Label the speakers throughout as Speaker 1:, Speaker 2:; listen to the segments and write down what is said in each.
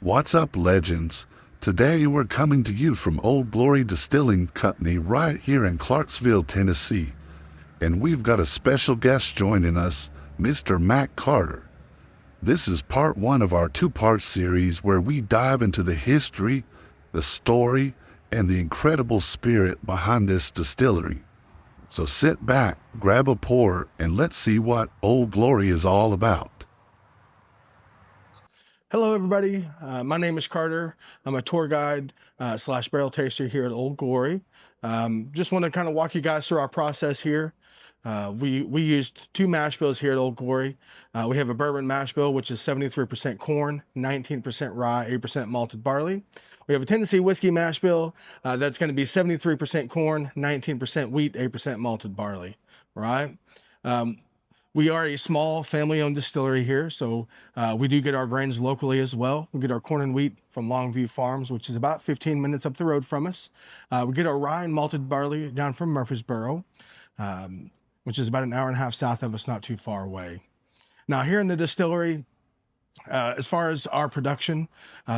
Speaker 1: What's up, legends? Today we're coming to you from Old Glory Distilling Company right here in Clarksville, Tennessee. And we've got a special guest joining us, Mr. Matt Carter. This is part one of our two-part series where we dive into the history, the story, and the incredible spirit behind this distillery. So sit back, grab a pour, and let's see what Old Glory is all about.
Speaker 2: Hello, everybody. My name is Carter. I'm a tour guide slash barrel taster here at Old Glory. Just want to kind of walk you guys through our process here. We used two mash bills here at Old Glory. We have a bourbon mash bill, which is 73% corn, 19% rye, 8% malted barley. We have a Tennessee whiskey mash bill that's going to be 73% corn, 19% wheat, 8% malted barley, right? We are a small family-owned distillery here, so we do get our grains locally as well. We get our corn and wheat from Longview Farms, which is about 15 minutes up the road from us. We get our rye and malted barley down from Murfreesboro, which is about an hour and a half south of us, not too far away. Now, here in the distillery, as far as our production,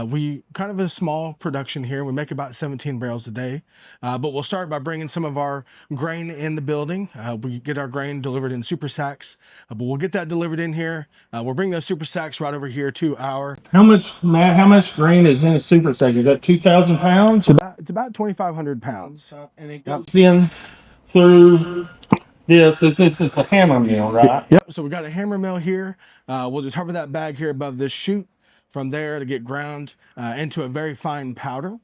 Speaker 2: we kind of a small production here. We make about 17 barrels a day, but we'll start by bringing some of our grain in the building. We get our grain delivered in super sacks, but we'll get that delivered in here. We'll bring those super sacks right over here to our...
Speaker 3: How much grain is in a super sack? Is that 2,000 pounds?
Speaker 2: It's about 2,500 pounds.
Speaker 3: And it goes in through this is a hammer mill, right?
Speaker 2: Yep. So we got a hammer mill here. We'll just hover that bag here above this chute. From there to get ground into a very fine powder.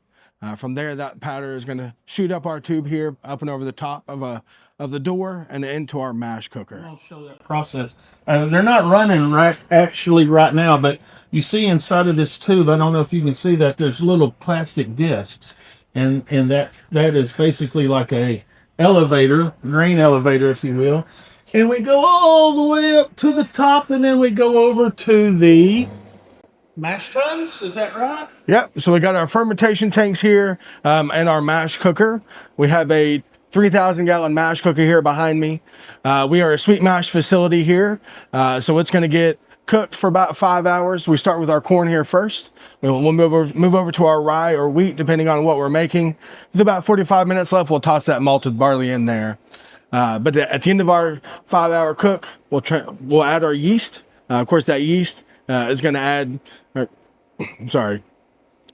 Speaker 2: From there, that powder is going to shoot up our tube here, up and over the top of the door, and into our mash cooker.
Speaker 3: I'll show that process. They're not running right now, but you see inside of this tube. I don't know if you can see that. There's little plastic discs, and that is basically like a elevator, grain elevator, if you will. And we go all the way up to the top, and then we go over to the mash tuns. Is that right?
Speaker 2: Yep. So we got our fermentation tanks here and our mash cooker. We have a 3,000 gallon mash cooker here behind me. We are a sweet mash facility here. So it's going to get cooked for about 5 hours. We start with our corn here first. We'll move over to our rye or wheat, depending on what we're making. With about 45 minutes left, we'll toss that malted barley in there. But at the end of our 5 hour cook, we'll add our yeast. Of course, that yeast is going to add,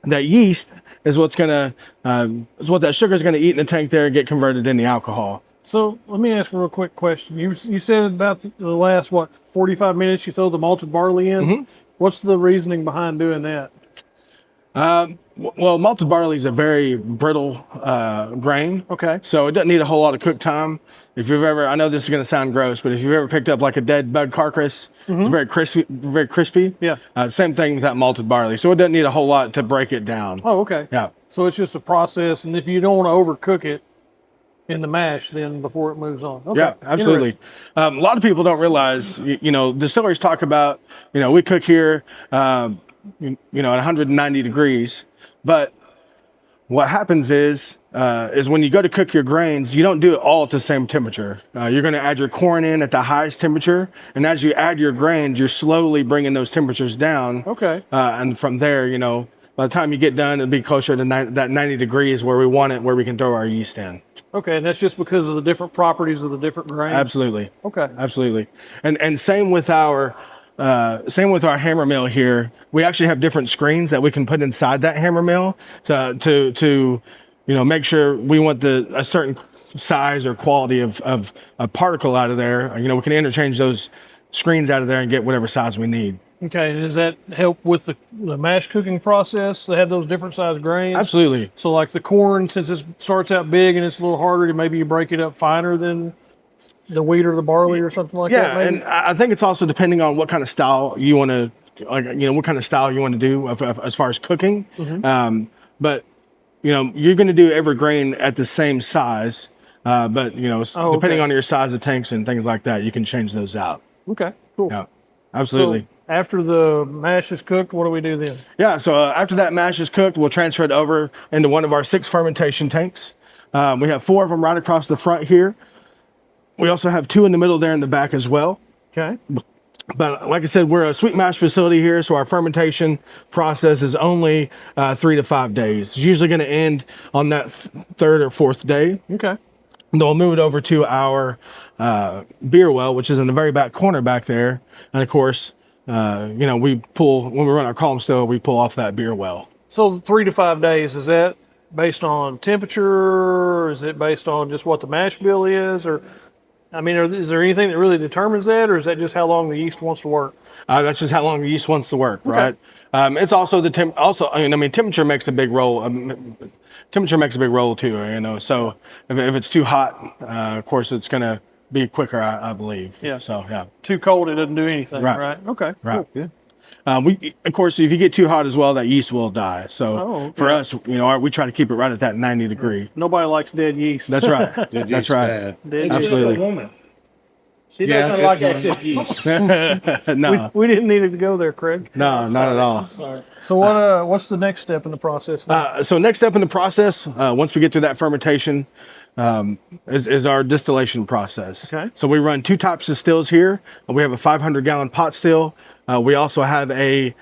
Speaker 2: that yeast is what's going to, is what that sugar is going to eat in the tank there and get converted into alcohol.
Speaker 4: So let me ask a real quick question. You said about the last, 45 minutes you throw the malted barley in?
Speaker 2: Mm-hmm.
Speaker 4: What's the reasoning behind doing that?
Speaker 2: Well, malted barley is a very brittle grain.
Speaker 4: Okay.
Speaker 2: So it doesn't need a whole lot of cook time. If you've ever, I know this is going to sound gross, but if you've ever picked up like a dead bug carcass, it's very crispy, very crispy.
Speaker 4: Yeah.
Speaker 2: Same thing with that malted barley. So it doesn't need a whole lot to break it down.
Speaker 4: Oh, okay.
Speaker 2: Yeah.
Speaker 4: So it's just a process, and if you don't want to overcook it in the mash, then before it moves on. Okay.
Speaker 2: Yeah, absolutely. A lot of people don't realize, distilleries talk about, we cook here, at 190 degrees, but what happens is when you go to cook your grains, you don't do it all at the same temperature. You're going to add your corn in at the highest temperature, and as you add your grains, you're slowly bringing those temperatures down.
Speaker 4: Okay.
Speaker 2: And from there, by the time you get done, it'll be closer to that 90 degrees where we want it, where we can throw our yeast in.
Speaker 4: Okay, and that's just because of the different properties of the different grains?
Speaker 2: Absolutely.
Speaker 4: Okay.
Speaker 2: Absolutely. And same with our hammer mill here. We actually have different screens that we can put inside that hammer mill to make sure we want a certain size or quality of a particle out of there. We can interchange those screens out of there and get whatever size we need.
Speaker 4: Okay, and does that help with the mash cooking process? They have those different size grains?
Speaker 2: Absolutely.
Speaker 4: So like the corn, since it starts out big and it's a little harder, maybe you break it up finer than the wheat or the barley or something like that?
Speaker 2: Yeah, and I think it's also depending on what kind of style you want to, what kind of style you want to do as far as cooking.
Speaker 4: Mm-hmm.
Speaker 2: But, you're going to do every grain at the same size. But, depending on your size of tanks and things like that, you can change those out.
Speaker 4: Okay, cool.
Speaker 2: Yeah, absolutely.
Speaker 4: So after the mash is cooked, what do we do then?
Speaker 2: Yeah, so after that mash is cooked, we'll transfer it over into one of our 6 fermentation tanks. We have 4 of them right across the front here. We also have 2 in the middle there in the back as well.
Speaker 4: Okay.
Speaker 2: But like I said, we're a sweet mash facility here, so our fermentation process is only 3 to 5 days. It's usually going to end on that third or fourth day.
Speaker 4: Okay.
Speaker 2: And then we'll move it over to our beer well, which is in the very back corner back there. And of course, we pull, when we run our column still, we pull off that beer well.
Speaker 4: So 3 to 5 days, is that based on temperature? Or is it based on just what the mash bill is? Or, I mean, is there anything that really determines that, or is that just how long the yeast wants to work?
Speaker 2: That's just how long the yeast wants to work, right? It's also temperature makes a big role. Temperature makes a big role too, So if it's too hot, of course it's going to be quicker, I believe.
Speaker 4: Yeah.
Speaker 2: So yeah.
Speaker 4: Too cold, it doesn't do anything, right? Okay.
Speaker 2: Right.
Speaker 4: Cool.
Speaker 2: Of course, if you get too hot as well, that yeast will die. So
Speaker 4: okay.
Speaker 2: for us, we try to keep it right at that 90 degree.
Speaker 4: Nobody likes dead yeast.
Speaker 2: That's right.
Speaker 1: Dead
Speaker 2: That's
Speaker 1: yeast
Speaker 2: right.
Speaker 1: bad.
Speaker 4: Dead
Speaker 3: Except
Speaker 4: yeast.
Speaker 2: Absolutely.
Speaker 3: the woman. She
Speaker 1: Yeah,
Speaker 3: doesn't
Speaker 1: it-
Speaker 3: like active yeast.
Speaker 2: No,
Speaker 4: We didn't need it to go there, Craig.
Speaker 2: no, not at all.
Speaker 3: Sorry.
Speaker 4: So what's the next step in the process now?
Speaker 2: So next step in the process, once we get through that fermentation, is our distillation process.
Speaker 4: Okay.
Speaker 2: So we run 2 types of stills here. We have a 500-gallon pot still. We also have a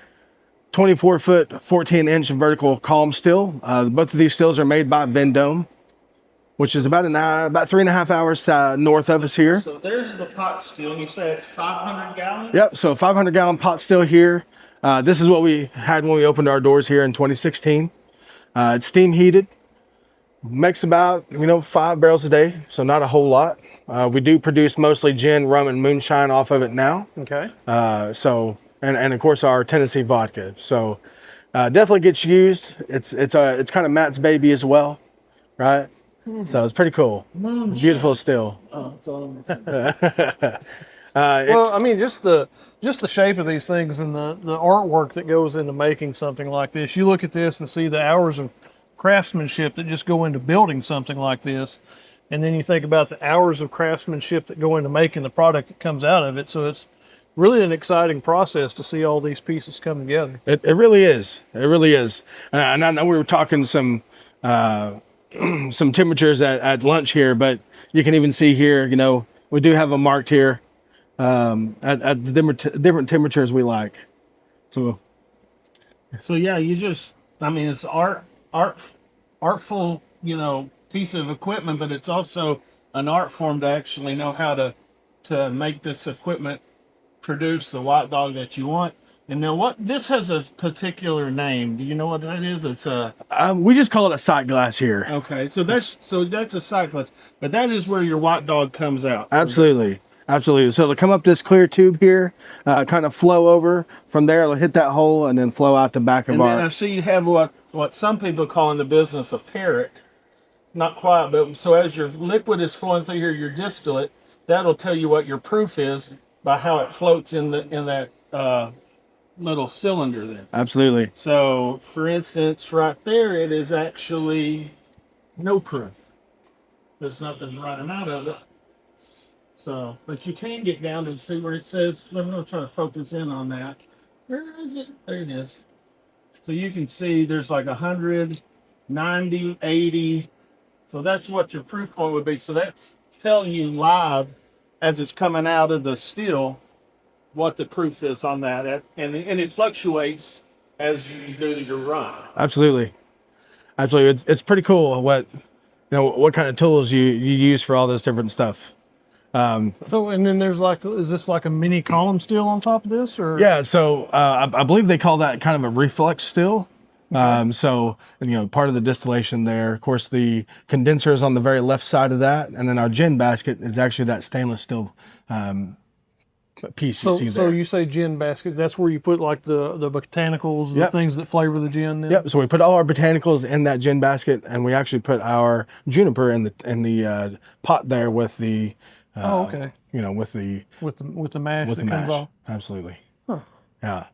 Speaker 2: 24-foot, 14-inch vertical column still. Both of these stills are made by Vendome, which is about 3.5 hours north of us here.
Speaker 3: So there's the pot still, and you say it's 500 gallons?
Speaker 2: Yep. So 500-gallon pot still here. This is what we had when we opened our doors here in 2016. It's steam heated. Makes about 5 barrels a day, so not a whole lot. We do produce mostly gin, rum, and moonshine off of it now.
Speaker 4: Okay.
Speaker 2: And of course our Tennessee vodka. So definitely gets used. It's kind of Matt's baby as well, right? So it's pretty cool. Beautiful still.
Speaker 3: Oh, it's all
Speaker 4: Well, I mean, just the shape of these things and the artwork that goes into making something like this. You look at this and see the hours of craftsmanship that just go into building something like this, and then you think about the hours of craftsmanship that go into making the product that comes out of it. So it's really an exciting process to see all these pieces come together.
Speaker 2: It really is. It really is. And I know we were talking some temperatures at lunch here, but you can even see here, we do have them marked here at the different temperatures we like. So
Speaker 3: yeah, it's artful, piece of equipment, but it's also an art form to actually know how to make this equipment produce the white dog that you want. And now this has a particular name. Do you know what that is? It's
Speaker 2: we just call it a sight glass here.
Speaker 3: okay. So that's a sight glass, but that is where your white dog comes out.
Speaker 2: Absolutely. Absolutely. So it'll come up this clear tube here, kind of flow over from there. It'll hit that hole and then flow out the back of
Speaker 3: And then
Speaker 2: our.
Speaker 3: I see you have what some people call in the business a parrot. Not quite, but so as your liquid is flowing through here, your distillate, that'll tell you what your proof is by how it floats in that little cylinder there.
Speaker 2: Absolutely.
Speaker 3: So, for instance, right there, it is actually no proof. There's nothing running out of it. So, but you can get down and see where it says, I'm going to try to focus in on that. Where is it? There it is. So you can see there's like 100, 90, 80. So that's what your proof point would be. So that's telling you live as it's coming out of the still what the proof is on that. And it fluctuates as you do your run.
Speaker 2: Absolutely. Absolutely. It's pretty cool what kind of tools you use for all this different stuff.
Speaker 4: So, and then there's is this like a mini column still on top of this, or?
Speaker 2: Yeah. So I believe they call that kind of a reflux still. So, part of the distillation there, of course, the condenser is on the very left side of that. And then our gin basket is actually that stainless steel piece you see there.
Speaker 4: So you say gin basket, that's where you put like the botanicals, the
Speaker 2: Yep.
Speaker 4: things that flavor the gin then?
Speaker 2: Yep. So we put all our botanicals in that gin basket, and we actually put our juniper in the pot there with the.
Speaker 4: Oh, okay.
Speaker 2: With the
Speaker 4: With the mash that comes off.
Speaker 2: Absolutely.
Speaker 4: Huh.
Speaker 2: Yeah.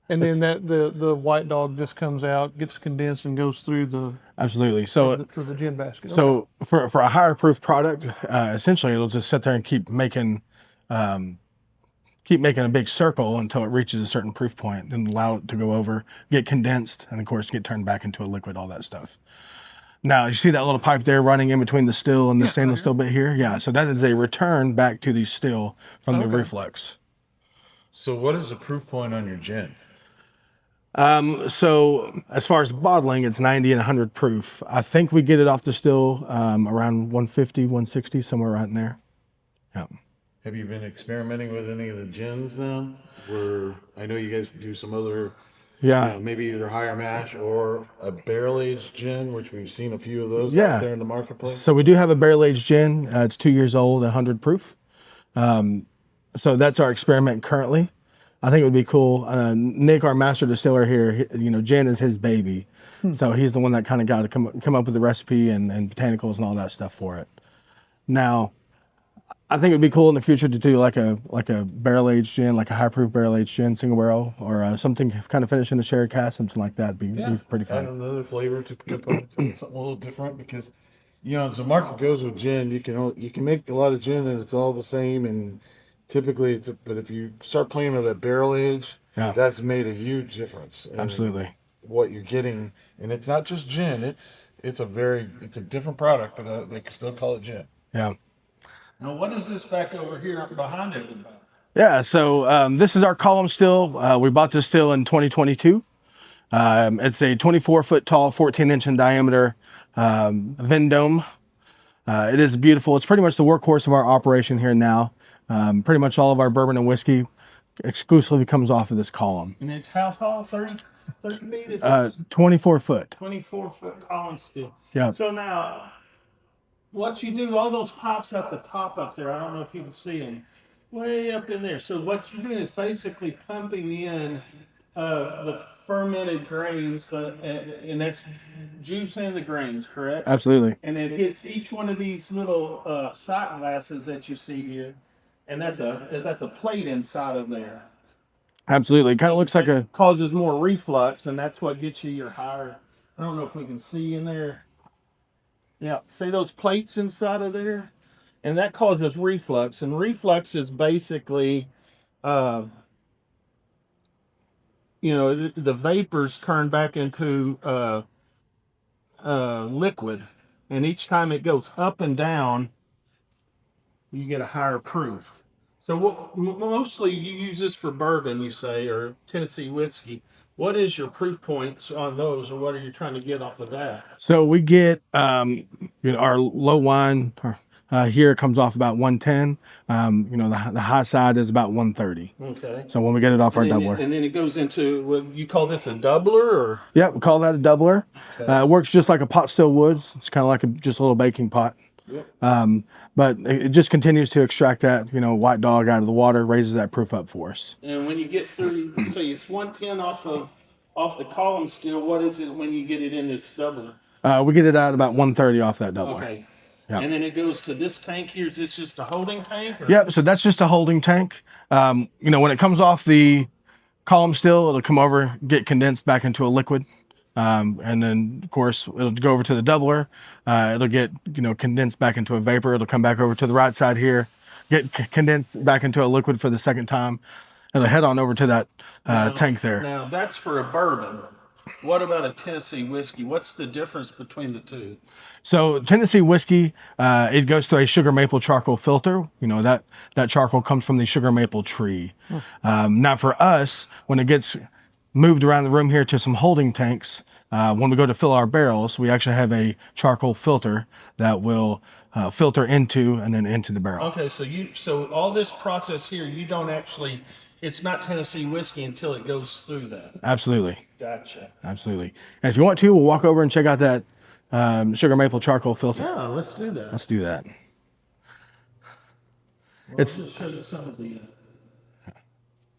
Speaker 4: And then the white dog just comes out, gets condensed, and goes through the
Speaker 2: Absolutely. So
Speaker 4: through the gin basket.
Speaker 2: So for a higher proof product, essentially it'll just sit there and keep making a big circle until it reaches a certain proof point, then allow it to go over, get condensed, and of course get turned back into a liquid, all that stuff. Now you see that little pipe there running in between the still and the stainless steel bit here? Yeah. So that is a return back to the still from the reflux.
Speaker 5: So what is the proof point on your gin?
Speaker 2: So as far as bottling, it's 90 and 100 proof. I think we get it off the still around 150, 160, somewhere right in there. Yeah.
Speaker 5: Have you been experimenting with any of the gins now? Where I know you guys do some other,
Speaker 2: Yeah.
Speaker 5: maybe either higher mash or a barrel aged gin, which we've seen a few of those
Speaker 2: Yeah.
Speaker 5: out there in the marketplace.
Speaker 2: So we do have a barrel aged gin. It's 2 years old, 100 proof. So that's our experiment currently. I think it would be cool. Nick, our master distiller here, gin is his baby. So he's the one that kind of got to come up with the recipe and botanicals and all that stuff for it. Now, I think it would be cool in the future to do like a barrel aged gin, like a high proof barrel aged gin, single barrel, or something kind of finished in a sherry cask, something like that. Be pretty
Speaker 5: Add
Speaker 2: fun.
Speaker 5: another flavor to component, something a little different because, as the market goes with gin, you can make a lot of gin and it's all the same and typically but if you start playing with that barrel age,
Speaker 2: Yeah.
Speaker 5: that's made a huge difference. in
Speaker 2: Absolutely.
Speaker 5: What you're getting, and it's not just gin. It's a different product, but they can still call it gin.
Speaker 2: Yeah.
Speaker 3: Now, what is this back over here behind it about?
Speaker 2: Yeah, so this is our column still. We bought this still in 2022. It's a 24-foot tall, 14-inch in diameter Vendome. It is beautiful. It's pretty much the workhorse of our operation here now. Pretty much all of our bourbon and whiskey exclusively comes off of this column.
Speaker 3: And it's how tall? 30 feet? Is it
Speaker 2: 24 foot.
Speaker 3: 24-foot column steel?
Speaker 2: Yeah.
Speaker 3: So now, what you do, all those pops at the top up there, I don't know if you can see them, way up in there. So what you're doing is basically pumping in the fermented grains, and that's juice and the grains, correct?
Speaker 2: Absolutely.
Speaker 3: And it hits each one of these little shot glasses that you see here, and that's a plate inside of there.
Speaker 2: Absolutely. Kind of looks like a...
Speaker 3: Causes more reflux, and that's what gets you your higher. I don't know if we can see in there. Yeah, see those plates inside of there? And that causes reflux. And reflux is basically, the vapors turn back into liquid. And each time it goes up and down, you get a higher proof. So mostly you use this for bourbon, you say, or Tennessee whiskey. What is your proof points on those, or what are you trying to get off of that?
Speaker 2: So we get our low wine here comes off about 110. The high side is about 130.
Speaker 3: Okay.
Speaker 2: So when we get it off our
Speaker 3: And
Speaker 2: doubler.
Speaker 3: then it goes into, what you call this a doubler, or?
Speaker 2: Yeah, we call that a doubler. It works just like a pot still would. It's kind of like just a little baking pot.
Speaker 3: Yep.
Speaker 2: But it just continues to extract that, white dog out of the water, raises that proof up for us.
Speaker 3: And when you get through, say it's 110 off the column still, what is it when you get it in this doubler?
Speaker 2: We get it out about 130 off that doubler.
Speaker 3: Okay.
Speaker 2: Yeah.
Speaker 3: And then it goes to this tank here. Is this just a holding tank? Or?
Speaker 2: Yep, so that's just a holding tank. When it comes off the column still, it'll come over, get condensed back into a liquid. And then, of course, it'll go over to the doubler. It'll get, condensed back into a vapor. It'll come back over to the right side here, get condensed back into a liquid for the second time. It'll head on over to that tank there.
Speaker 3: Now, that's for a bourbon. What about a Tennessee whiskey? What's the difference between the two?
Speaker 2: So Tennessee whiskey, it goes through a sugar maple charcoal filter. That charcoal comes from the sugar maple tree. Now for us, when it gets moved around the room here to some holding tanks, when we go to fill our barrels, we actually have a charcoal filter that will filter into and then into the barrel.
Speaker 3: Okay, so all this process here, you don't actually, it's not Tennessee whiskey until it goes through that.
Speaker 2: Absolutely.
Speaker 3: Gotcha.
Speaker 2: Absolutely. And if you want to, we'll walk over and check out that sugar maple charcoal filter.
Speaker 3: Yeah, let's do that.
Speaker 2: Let's do that.
Speaker 3: Well, it's just show you some of the.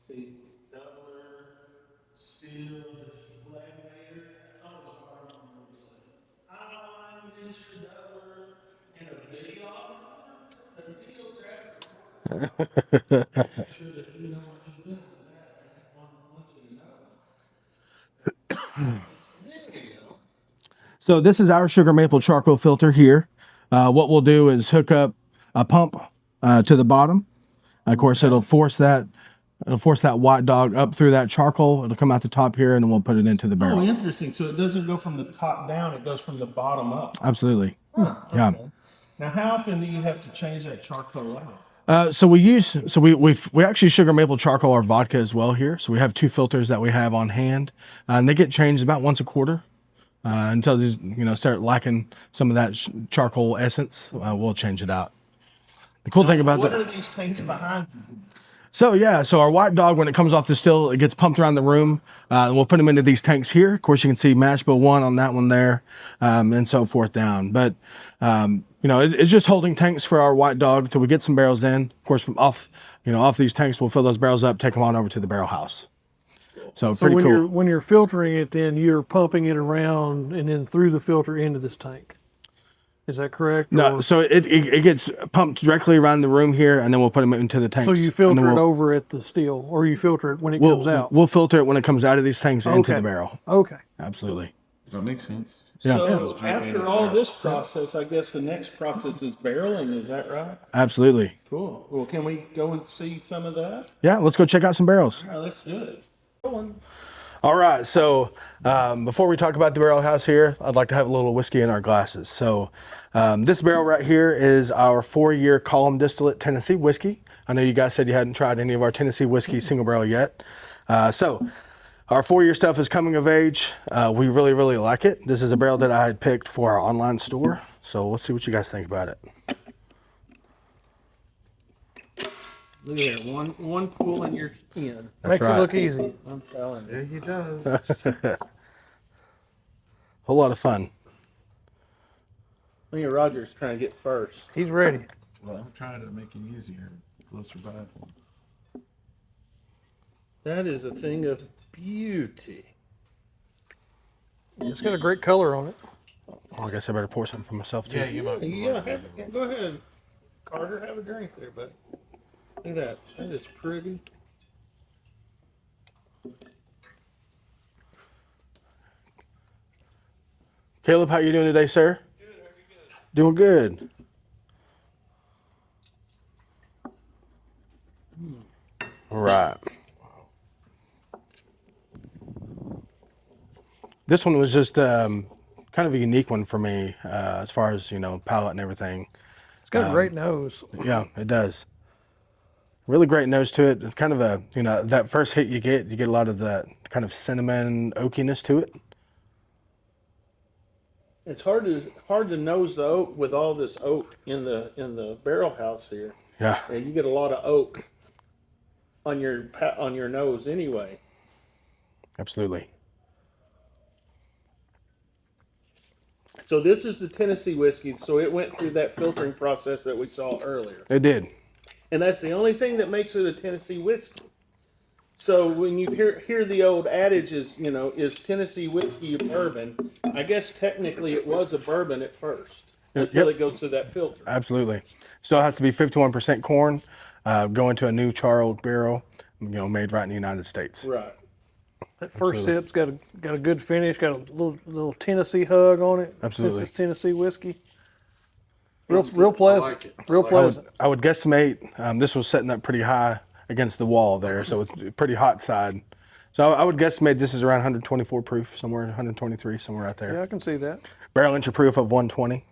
Speaker 3: See, doubler, seal, deflagrator. That's always hard to notice. I use the doubler in a videographer. Make sure that you know what you're doing with that. I want you to know. There you go.
Speaker 2: So this is our sugar maple charcoal filter here. What we'll do is hook up a pump to the bottom. Of course, it'll force that white dog up through that charcoal. It'll come out the top here, and then we'll put it into the barrel.
Speaker 3: Oh, interesting. So it doesn't go from the top down; it goes from the bottom up.
Speaker 2: Absolutely.
Speaker 3: Huh,
Speaker 2: Yeah.
Speaker 3: okay. Now, how often do you have to change that charcoal out?
Speaker 2: So we actually sugar maple charcoal our vodka as well here. So we have 2 filters that we have on hand, and they get changed about once a quarter until these start lacking some of that charcoal essence. We'll change it out. The cool thing about
Speaker 3: What
Speaker 2: that.
Speaker 3: are these tanks behind you?
Speaker 2: So our white dog, when it comes off the still, it gets pumped around the room, and we'll put them into these tanks here. Of course, you can see mash bill 1 on that one there, and so forth down. But it's just holding tanks for our white dog till we get some barrels in. Of course, from off these tanks, we'll fill those barrels up, take them on over to the barrel house. So
Speaker 4: So
Speaker 2: pretty cool.
Speaker 4: when you're filtering it, then you're pumping it around and then through the filter into this tank. Is that correct?
Speaker 2: No,
Speaker 4: Or-
Speaker 2: so it gets pumped directly around the room here, and then we'll put them into the tanks.
Speaker 4: so you
Speaker 2: and
Speaker 4: filter
Speaker 2: then
Speaker 4: it
Speaker 2: we'll-
Speaker 4: over at the still, or you filter it when it comes out.
Speaker 2: We'll filter it when it comes out of these tanks into
Speaker 4: Okay.
Speaker 2: the barrel.
Speaker 4: Okay.
Speaker 2: Absolutely.
Speaker 5: That makes sense.
Speaker 2: Yeah.
Speaker 3: So after all this process, I guess the next process is barreling. Is that right?
Speaker 2: Absolutely.
Speaker 3: Cool. Well, can we go and see some of that?
Speaker 2: Yeah, let's go check out some barrels.
Speaker 3: All right, let's do it.
Speaker 2: All right, so before we talk about the barrel house here, I'd like to have a little whiskey in our glasses. So this barrel right here is our 4-year column distillate Tennessee whiskey. I know you guys said you hadn't tried any of our Tennessee whiskey single barrel yet. So our 4-year stuff is coming of age. We really, really like it. This is a barrel that I had picked for our online store. So let's see what you guys think about it.
Speaker 3: Look at that. One pull in your skin.
Speaker 4: Makes
Speaker 2: right.
Speaker 4: it look easy.
Speaker 3: I'm telling you.
Speaker 5: Yeah, he does.
Speaker 2: Whole lot of fun.
Speaker 3: Look at Roger's trying to get first.
Speaker 4: He's ready.
Speaker 5: Well, I'm trying to make it easier. Closer by.
Speaker 3: That is a thing of beauty.
Speaker 4: It's got a great color on it.
Speaker 2: Well, I guess I better pour something for myself too.
Speaker 5: Yeah, you might.
Speaker 3: Yeah, go ahead. Carter, have a drink there, bud. Look at that. That is pretty.
Speaker 2: Caleb, how you doing today, sir? Good. How are you doing? Doing good. All right. This one was just kind of a unique one for me as far as, palate and everything.
Speaker 4: It's got a great nose.
Speaker 2: Yeah, it does. Really great nose to it. It's kind of a, that first hit you get a lot of that kind of cinnamon oakiness to it.
Speaker 3: It's hard to nose the oak with all this oak in the barrel house here.
Speaker 2: Yeah,
Speaker 3: And you get a lot of oak on your nose anyway.
Speaker 2: absolutely.
Speaker 3: So this is the Tennessee whiskey. So it went through that filtering process that we saw earlier.
Speaker 2: It did.
Speaker 3: And that's the only thing that makes it a Tennessee whiskey. So when you hear the old adage is Tennessee whiskey a bourbon? I guess technically it was a bourbon at first until
Speaker 2: Yep.
Speaker 3: it goes through that filter.
Speaker 2: Absolutely. Still has to be 51% corn, go into a new char oak barrel, made right in the United States.
Speaker 3: Right.
Speaker 4: That first sip's got a good finish. Got a little Tennessee hug on it.
Speaker 2: Absolutely.
Speaker 4: Since it's Tennessee whiskey. Real pleasant.
Speaker 5: I like it.
Speaker 4: Real pleasant.
Speaker 2: I would guesstimate this was setting up pretty high against the wall there, so it's pretty hot side. So I would guesstimate this is around 124 proof, somewhere 123, somewhere out there.
Speaker 4: Yeah, I can see that.
Speaker 2: Barrel entry proof of 120.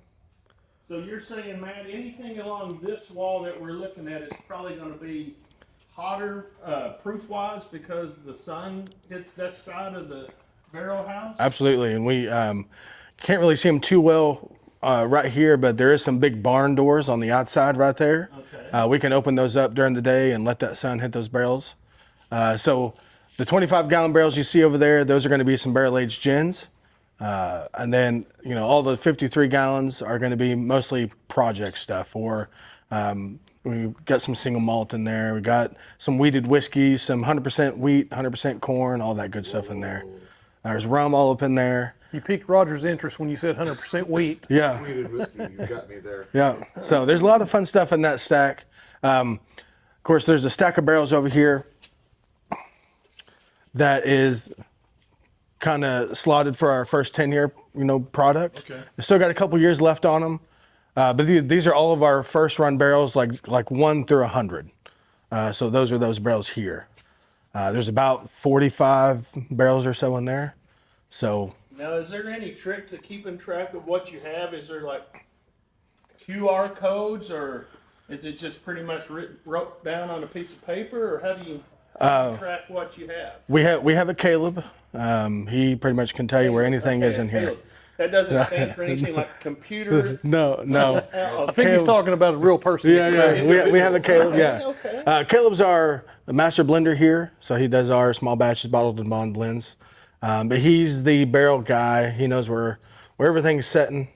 Speaker 3: So you're saying, Matt, anything along this wall that we're looking at is probably going to be hotter proof-wise because the sun hits that side of the barrel house?
Speaker 2: Absolutely, and we can't really see them too well right here, but there is some big barn doors on the outside right there.
Speaker 3: Okay.
Speaker 2: We can open those up during the day and let that sun hit those barrels. So the 25-gallon barrels you see over there, those are going to be some barrel-aged gins. And then, all the 53 gallons are going to be mostly project stuff, or we've got some single malt in there. We got some wheated whiskey, some 100% wheat, 100% corn, all that good stuff in there. There's rum all up in there.
Speaker 4: You piqued Roger's interest when you said 100% wheat.
Speaker 2: Yeah.
Speaker 5: Wheated whiskey, you got me there.
Speaker 2: Yeah. So there's a lot of fun stuff in that stack. Of course, there's a stack of barrels over here that is kind of slotted for our first 10-year, product.
Speaker 5: Okay.
Speaker 2: We still got a couple years left on them, but these are all of our first run barrels, like 1 through 100. So those are those barrels here. There's about 45 barrels or so in there. So
Speaker 3: Now, is there any trick to keeping track of what you have? Is there like QR codes or
Speaker 4: Is it just pretty much wrote down on a piece of paper, or how do you track what you have?
Speaker 2: We have a Caleb. He pretty much can tell you where anything is in here.
Speaker 4: Caleb. That doesn't stand for anything like computer.
Speaker 2: No.
Speaker 4: I think he's talking about a real person.
Speaker 2: Yeah. We have a Caleb. Yeah.
Speaker 4: Okay.
Speaker 2: Caleb's our master blender here, so he does our small batches, bottled and bond blends. But he's the barrel guy. He knows where everything's setting.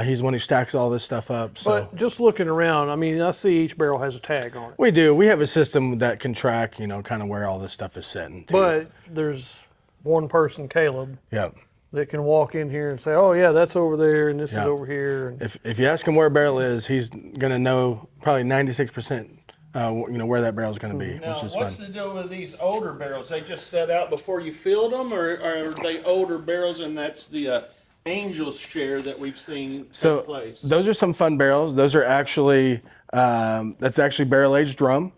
Speaker 2: He's the one who stacks all this stuff up. So.
Speaker 4: But just looking around, I mean, I see each barrel has a tag on it.
Speaker 2: We do. We have a system that can track, kind of where all this stuff is setting.
Speaker 4: But there's one person, Caleb,
Speaker 2: Yep.
Speaker 4: that can walk in here and say, "Oh yeah, that's over there, and this is
Speaker 2: Yep.
Speaker 4: over here." And
Speaker 2: If you ask him where a barrel is, he's gonna know probably 96%. Where that barrel is going to be,
Speaker 4: now,
Speaker 2: which is
Speaker 4: what's
Speaker 2: fun.
Speaker 4: the deal with these older barrels? They just set out before you filled them, or are they older barrels, and that's the Angel's share that we've seen
Speaker 2: So
Speaker 4: take place?
Speaker 2: those are some fun barrels. Those are actually that's actually barrel aged rum.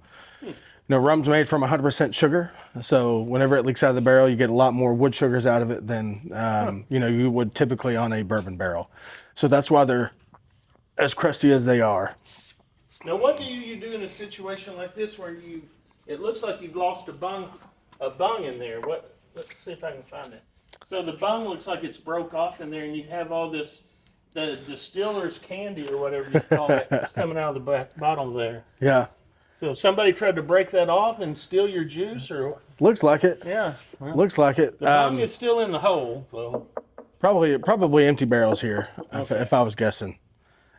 Speaker 2: Rum's made from 100% sugar, so whenever it leaks out of the barrel, you get a lot more wood sugars out of it than you would typically on a bourbon barrel. So that's why they're as crusty as they are.
Speaker 4: Now, what do you do in a situation like this where it looks like you've lost a bung in there? Let's see if I can find it. So the bung looks like it's broke off in there, and you have all the distiller's candy or whatever you call it coming out of the bottom there.
Speaker 2: Yeah,
Speaker 4: So somebody tried to break that off and steal your juice, or
Speaker 2: looks like it.
Speaker 4: yeah, well,
Speaker 2: Looks like it.
Speaker 4: the bung is still in the hole. So
Speaker 2: Probably empty barrels here, if I was guessing.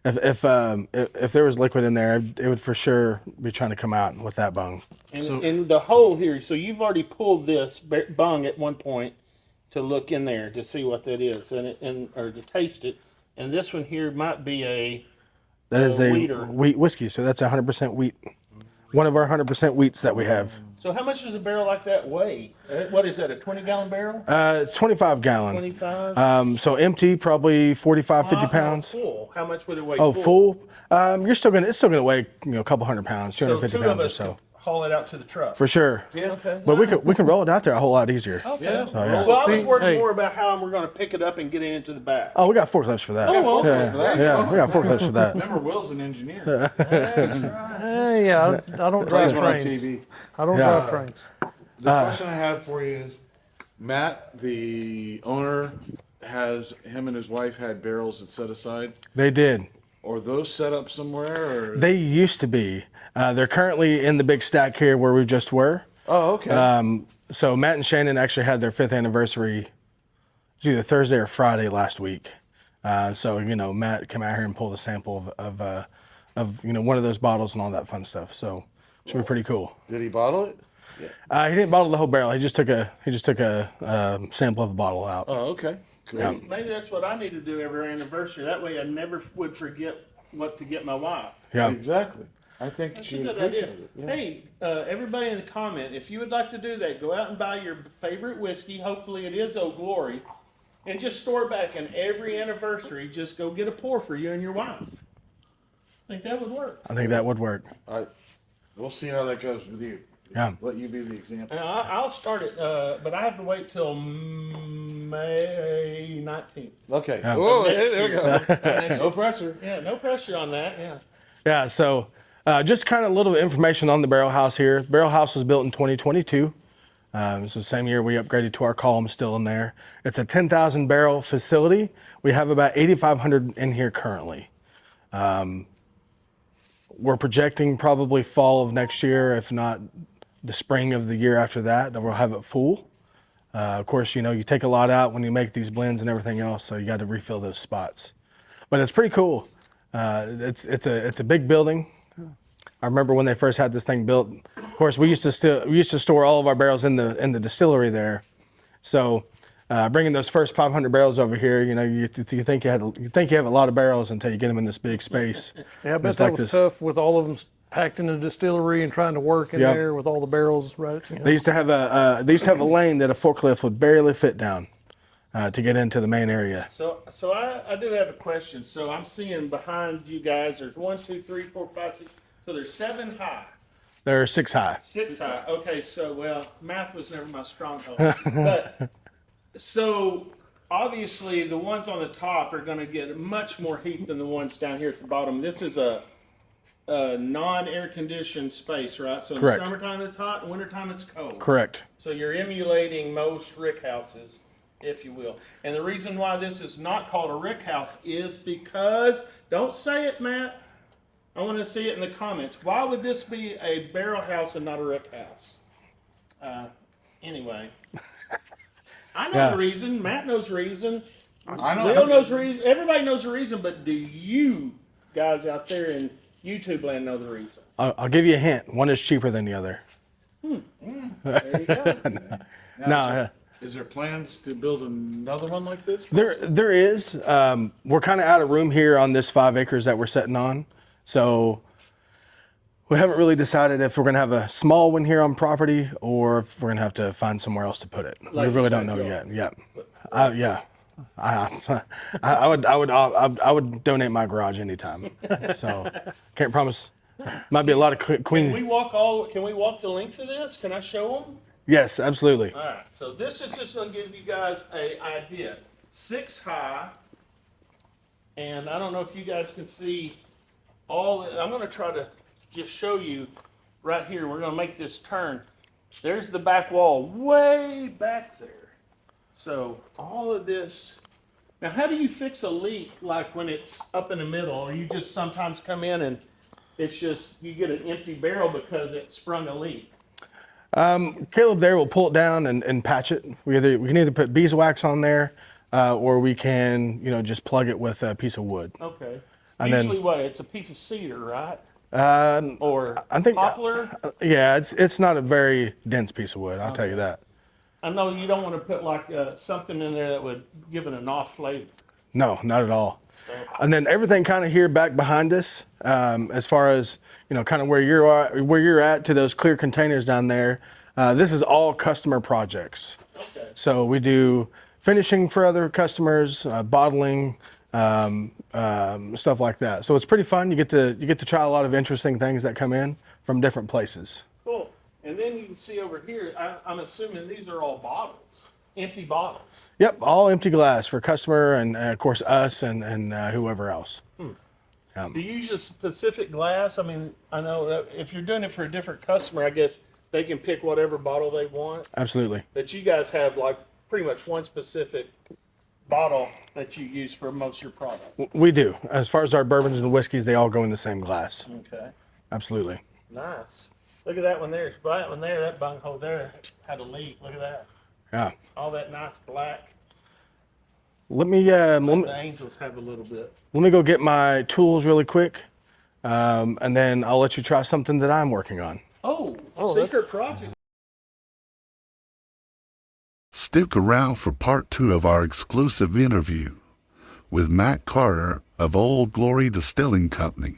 Speaker 2: If there was liquid in there, it would for sure be trying to come out with that bung.
Speaker 4: and in the hole here, so you've already pulled this bung at one point to look in there to see what that is, or to taste it. And this one here might be
Speaker 2: That is a
Speaker 4: wheater.
Speaker 2: wheat whiskey, so that's 100% wheat. One of our 100% wheats that we have.
Speaker 4: So how much does a barrel like that weigh? What is that, a 20-gallon barrel?
Speaker 2: It's 25 gallon.
Speaker 4: 25?
Speaker 2: So empty, probably 45, 50 pounds.
Speaker 4: Full. How much would it weigh?
Speaker 2: Oh, full? It's still gonna weigh a couple hundred pounds,
Speaker 4: So
Speaker 2: 250
Speaker 4: two
Speaker 2: pounds
Speaker 4: of
Speaker 2: or
Speaker 4: us
Speaker 2: so.
Speaker 4: could haul it out to the truck.
Speaker 2: For sure.
Speaker 5: Yeah.
Speaker 4: Okay.
Speaker 2: But we can roll it out there a whole lot easier.
Speaker 4: Okay.
Speaker 5: Yeah.
Speaker 2: So, yeah.
Speaker 4: Well, I was
Speaker 5: See,
Speaker 4: worried
Speaker 5: hey.
Speaker 4: more about how we're going to pick it up and get it into the back.
Speaker 2: Oh, we got forklifts for that.
Speaker 4: Oh, well,
Speaker 2: yeah,
Speaker 5: for that.
Speaker 2: yeah, we got forklifts for that.
Speaker 5: Remember, Will's an engineer.
Speaker 4: Yeah, I don't drive
Speaker 5: He's on
Speaker 4: trains.
Speaker 5: TV.
Speaker 4: I don't
Speaker 2: Yeah.
Speaker 4: drive trains.
Speaker 5: The question I have for you is, Matt, the owner, has him and his wife had barrels that set aside.
Speaker 2: They did.
Speaker 5: Are those set up somewhere? Or?
Speaker 2: They used to be. They're currently in the big stack here where we just were.
Speaker 5: Oh, okay.
Speaker 2: So Matt and Shannon actually had their 5th anniversary. It was either Thursday or Friday last week. So Matt came out here and pulled a sample of one of those bottles and all that fun stuff. So it should be pretty cool.
Speaker 5: Did he bottle it?
Speaker 2: He didn't bottle the whole barrel. He just took a sample of the bottle out.
Speaker 5: Oh, okay. Cool.
Speaker 2: Yeah.
Speaker 4: Maybe that's what I need to do every anniversary. That way I never would forget what to get my wife.
Speaker 2: Yeah.
Speaker 5: Exactly. I think
Speaker 4: That's
Speaker 5: she
Speaker 4: a
Speaker 5: would
Speaker 4: good idea.
Speaker 5: appreciate it. Yeah.
Speaker 4: Hey, everybody in the comment, if you would like to do that, go out and buy your favorite whiskey. Hopefully it is Old Glory. And just store it back, and every anniversary, just go get a pour for you and your wife. I think that would work.
Speaker 2: I think that would work.
Speaker 5: We'll see how that goes with you.
Speaker 2: Yeah.
Speaker 5: Let you be the example.
Speaker 4: And I'll start it, but I have to wait till May 19th.
Speaker 5: Okay.
Speaker 2: Yeah.
Speaker 5: Oh,
Speaker 4: Next
Speaker 5: hey, there we
Speaker 4: year.
Speaker 5: go. No pressure.
Speaker 4: Yeah, no pressure on that. Yeah.
Speaker 2: Yeah. So just kind of a little information on the barrel house here. The barrel house was built in 2022. It's the same year we upgraded to our column still in there. It's a 10,000 barrel facility. We have about 8,500 in here currently. We're projecting probably fall of next year, if not the spring of the year after that we'll have it full. Of course, you take a lot out when you make these blends and everything else, so you got to refill those spots. But it's pretty cool. It's a big building. I remember when they first had this thing built. Of course, we used to store all of our barrels in the distillery there. So bringing those first 500 barrels over here, you think you have a lot of barrels until you get them in this big space.
Speaker 4: Yeah, I bet
Speaker 2: It's
Speaker 4: that
Speaker 2: like
Speaker 4: was
Speaker 2: this-
Speaker 4: tough with all of them packed in the distillery and trying to work in
Speaker 2: Yep.
Speaker 4: there with all the barrels, right?
Speaker 2: They used to have a lane that a forklift would barely fit down to get into the main area.
Speaker 4: So I do have a question. So I'm seeing behind you guys, there's 1, 2, 3, 4, 5, 6. So there's 7 high,
Speaker 2: They're 6 high.
Speaker 4: 6 high. Okay, so math was never my stronghold. But so obviously the ones on the top are going to get much more heat than the ones down here at the bottom. This is a
Speaker 3: non-air conditioned space, right? So in
Speaker 2: Correct.
Speaker 3: the summertime it's hot, in wintertime it's cold.
Speaker 2: Correct.
Speaker 3: So you're emulating most rick houses, if you will. And the reason why this is not called a rick house is because, don't say it, Matt. I want to see it in the comments. Why would this be a barrel house and not a rick house? Anyway. I know
Speaker 2: Yeah.
Speaker 3: the reason. Matt knows the reason.
Speaker 5: I know.
Speaker 3: Leo knows the reason. Everybody knows the reason, but do you guys out there in YouTube land know the reason?
Speaker 2: I'll give you a hint. One is cheaper than the other.
Speaker 3: There you go.
Speaker 2: No,
Speaker 5: Is there plans to build another one like this?
Speaker 2: there is. We're kind of out of room here on this 5 acres that we're sitting on, so we haven't really decided if we're gonna have a small one here on property or if we're gonna have to find somewhere else to put it. We really don't know yet. Yeah, yeah. I would donate my garage anytime. So can't promise. Might be a lot of
Speaker 3: Can we walk the length of this? Can I show them?
Speaker 2: Yes, absolutely.
Speaker 3: All right. So this is just going to give you guys an idea. 6 high, and I don't know if you guys can see all. I'm going to try to just show you right here. We're going to make this turn. There's the back wall, way back there. So all of this. Now, how do you fix a leak like when it's up in the middle, or you just sometimes come in and it's just you get an empty barrel because it sprung a leak?
Speaker 2: Caleb there will pull it down and patch it. We can either put beeswax on there, or we can just plug it with a piece of wood.
Speaker 3: Okay.
Speaker 2: And
Speaker 3: Usually,
Speaker 2: then-
Speaker 3: what? It's a piece of cedar, right? Or
Speaker 2: I think
Speaker 3: poplar.
Speaker 2: Yeah, it's not a very dense piece of wood. I'll tell you that.
Speaker 3: I know you don't want to put like something in there that would give it an off flavor.
Speaker 2: No, not at all. And then everything kind of here back behind us, as far as kind of where you're at to those clear containers down there. This is all customer projects.
Speaker 3: Okay.
Speaker 2: So we do finishing for other customers, bottling, stuff like that. So it's pretty fun. You get to try a lot of interesting things that come in from different places.
Speaker 3: Cool. And then you can see over here. I'm assuming these are all bottles, empty bottles.
Speaker 2: Yep, all empty glass for customer and of course us and whoever else.
Speaker 3: Do you use a specific glass? I mean, I know that if you're doing it for a different customer, I guess they can pick whatever bottle they want.
Speaker 2: Absolutely.
Speaker 3: But you guys have like pretty much one specific bottle that you use for most of your product.
Speaker 2: We do. As far as our bourbons and whiskeys, they all go in the same glass.
Speaker 3: Okay.
Speaker 2: Absolutely.
Speaker 3: Nice. Look at that one there. That one there, that bunghole there had a leak. Look at that.
Speaker 2: Yeah.
Speaker 3: All that nice black.
Speaker 2: Let me
Speaker 3: The angels have a little bit.
Speaker 2: let me go get my tools really quick, and then I'll let you try something that I'm working on.
Speaker 3: Oh,
Speaker 4: that's-
Speaker 3: secret project.
Speaker 1: Stick around for part 2 of our exclusive interview with Matt Carter of Old Glory Distilling Company.